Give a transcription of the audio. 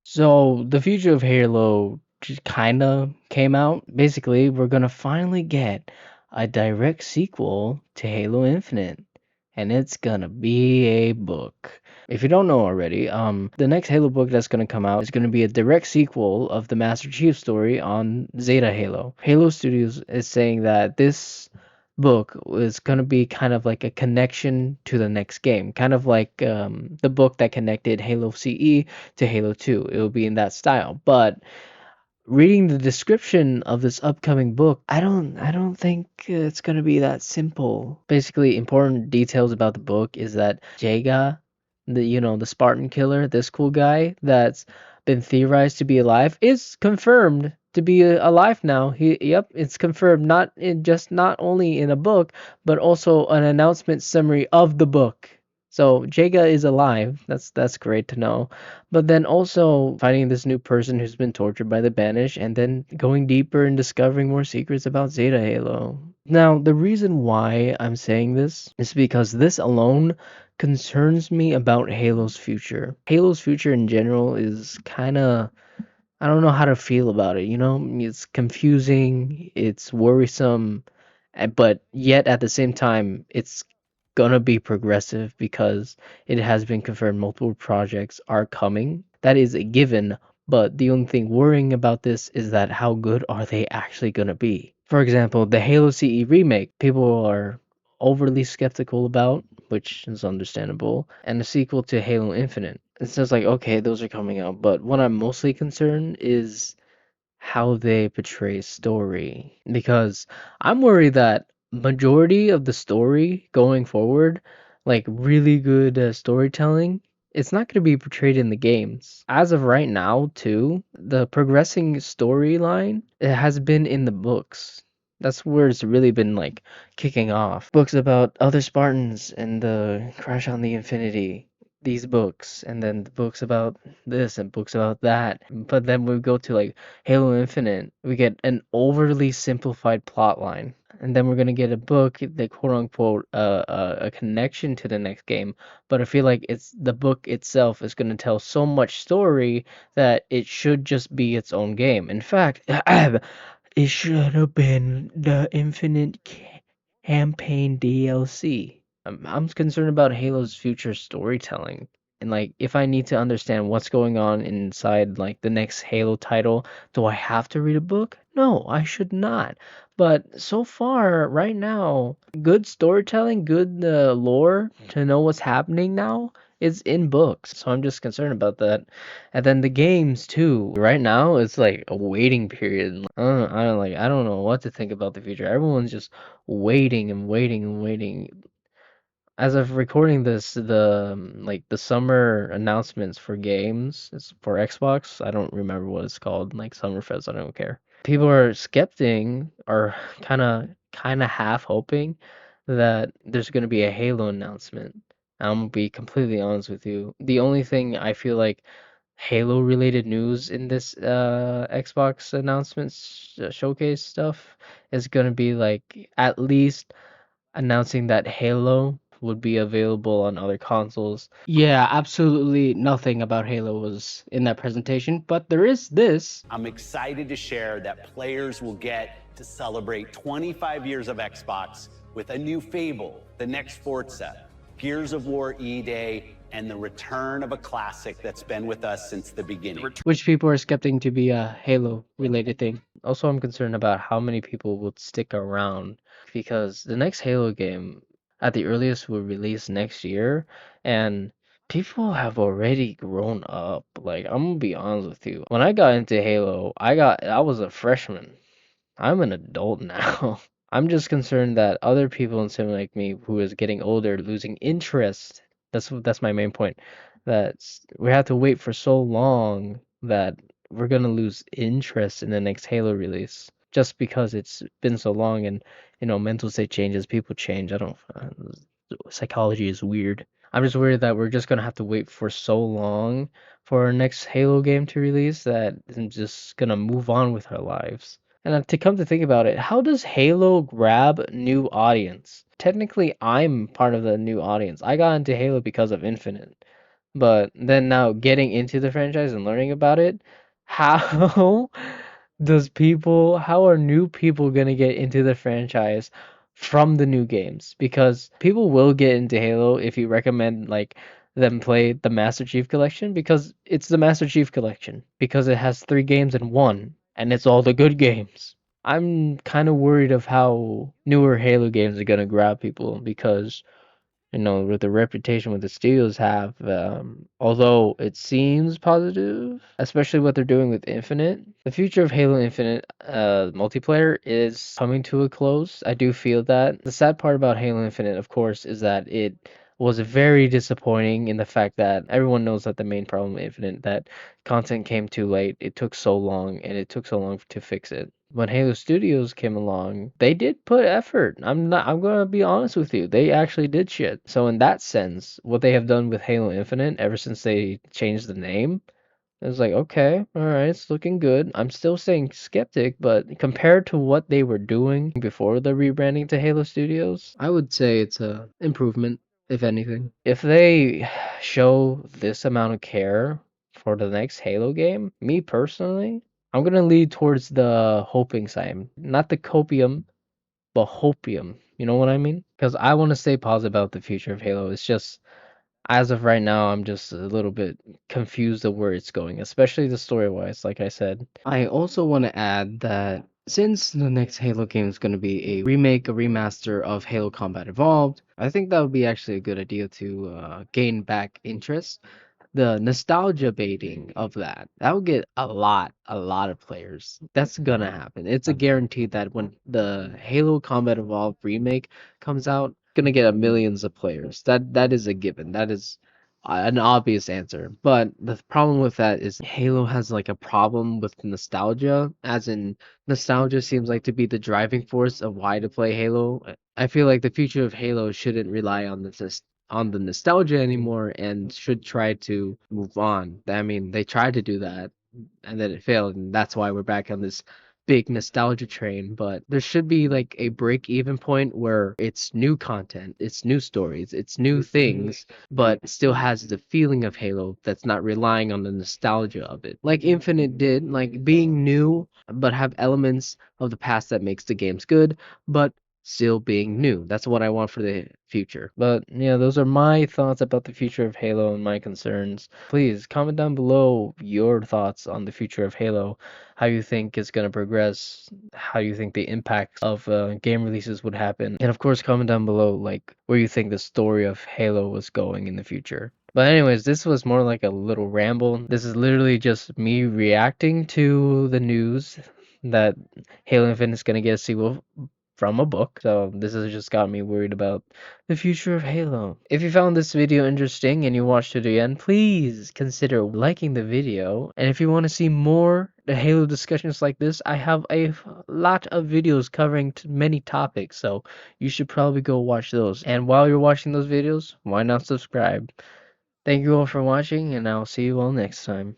So the future of Halo just kind of came out. Basically, we're gonna finally get a direct sequel to Halo Infinite, and it's gonna be a book. If you don't know already, the next Halo book that's gonna come out is gonna be a direct sequel of the Master Chief story on Zeta Halo. Halo Studios is saying that this book is gonna be kind of like a connection to the next game, kind of like the book that connected Halo CE to Halo 2. It will be in that style. But reading the description of this upcoming book, I don't think it's going to be that simple. Basically, important details about the book is that Jaga, the Spartan killer, this cool guy that's been theorized to be alive, is confirmed to be alive now. Yep, it's confirmed, not only in a book, but also an announcement summary of the book. So Jaga is alive. That's great to know. But then also finding this new person who's been tortured by the Banish, and then going deeper and discovering more secrets about Zeta Halo. Now, the reason why I'm saying this is because this alone concerns me about Halo's future. Halo's future in general is kind of, I don't know how to feel about it, you know? It's confusing, it's worrisome, but yet at the same time, it's gonna be progressive because it has been confirmed multiple projects are coming. That is a given, but the only thing worrying about this is that how good are they actually gonna be? For example, the Halo CE remake, people are overly skeptical about, which is understandable, and the sequel to Halo Infinite. It's just like, okay, those are coming out, but what I'm mostly concerned is how they portray story, because I'm worried that majority of the story going forward, like really good storytelling, it's not going to be portrayed in the games. As of right now, too, the progressing storyline, it has been in the books. That's where it's really been like kicking off. Books about other Spartans and the Crash on the Infinity, these books, and then the books about this and books about that. But then we go to like Halo Infinite, we get an overly simplified plot line. And then we're gonna get a book, the quote unquote, a connection to the next game. But I feel like it's the book itself is gonna tell so much story that it should just be its own game. In fact, it should have been the Infinite Campaign DLC. I'm concerned about Halo's future storytelling. And like if I need to understand what's going on inside like the next Halo title, do I have to read a book? No, I should not. But so far, right now, good storytelling, good lore to know what's happening now is in books. So I'm just concerned about that. And then the games too. Right now, it's like a waiting period. I don't know what to think about the future. Everyone's just waiting and waiting and waiting. As of recording this, the summer announcements for games is for Xbox. I don't remember what it's called, like Summerfest. I don't care. People are skepting or kind of half hoping that there's gonna be a Halo announcement. I'm gonna be completely honest with you. The only thing I feel like Halo related news in this Xbox announcements showcase stuff is gonna be like at least announcing that Halo would be available on other consoles. Yeah, absolutely nothing about Halo was in that presentation, but there is this. I'm excited to share that players will get to celebrate 25 years of Xbox with a new Fable, the next Forza, Gears of War E-Day, and the return of a classic that's been with us since the beginning. Which people are skeptic to be a Halo related thing. Also, I'm concerned about how many people would stick around because the next Halo game at the earliest will release next year, and people have already grown up. Like, I'm gonna be honest with you. When I got into Halo, I was a freshman. I'm an adult now. I'm just concerned that other people in sim like me who is getting older losing interest. That's my main point. That we have to wait for so long that we're gonna lose interest in the next Halo release just because it's been so long, and mental state changes, people change. I don't psychology is weird. I'm just worried that we're just gonna have to wait for so long for our next Halo game to release that I'm just gonna move on with our lives. And to come to think about it, how does Halo grab new audience? Technically, I'm part of the new audience. I got into Halo because of Infinite. But then now getting into the franchise and learning about it, how how are new people gonna get into the franchise from the new games? Because people will get into Halo if you recommend like them play the Master Chief Collection because it's the Master Chief Collection because it has 3 games in one and it's all the good games. I'm kind of worried of how newer Halo games are gonna grab people because with the reputation what the studios have, although it seems positive, especially what they're doing with Infinite, the future of Halo Infinite multiplayer is coming to a close. I do feel that. The sad part about Halo Infinite, of course, is that it was very disappointing in the fact that everyone knows that the main problem with Infinite, that content came too late, it took so long, and it took so long to fix it. When Halo Studios came along, they did put effort. I'm gonna be honest with you. They actually did shit. So in that sense, what they have done with Halo Infinite ever since they changed the name, it was like, okay, all right, it's looking good. I'm still saying skeptic, but compared to what they were doing before the rebranding to Halo Studios, I would say it's a improvement, if anything. If they show this amount of care for the next Halo game, me personally, I'm gonna lead towards the hoping side, not the copium, but hopium. You know what I mean? Because I want to stay positive about the future of Halo. It's just as of right now, I'm just a little bit confused of where it's going, especially the story wise, like I said. I also want to add that since the next Halo game is going to be a remake, a remaster of Halo Combat Evolved, I think that would be actually a good idea to gain back interest. The nostalgia baiting of that will get a lot of players. That's gonna happen. It's a guarantee that when the Halo Combat Evolved remake comes out, gonna get a millions of players. That is a given. That is an obvious answer. But the problem with that is Halo has like a problem with nostalgia, as in nostalgia seems like to be the driving force of why to play Halo. I feel like the future of Halo shouldn't rely on the nostalgia anymore and should try to move on. I mean, they tried to do that and then it failed, and that's why we're back on this big nostalgia train. But there should be like a break even point where it's new content, it's new stories, it's new things, but it still has the feeling of Halo that's not relying on the nostalgia of it. Like Infinite did, like being new, but have elements of the past that makes the games good, but still being new. That's what I want for the future. But yeah, those are my thoughts about the future of Halo and my concerns. Please comment down below your thoughts on the future of Halo, how you think it's going to progress, how you think the impact of game releases would happen, and of course comment down below like where you think the story of Halo was going in the future. But anyways, this was more like a little ramble. This is literally just me reacting to the news that Halo Infinite is gonna get a sequel from a book. So this has just got me worried about the future of Halo. If you found this video interesting and you watched it to the end, please consider liking the video. And if you want to see more Halo discussions like this, I have a lot of videos covering many topics, so you should probably go watch those. And while you're watching those videos, why not subscribe? Thank you all for watching, and I'll see you all next time.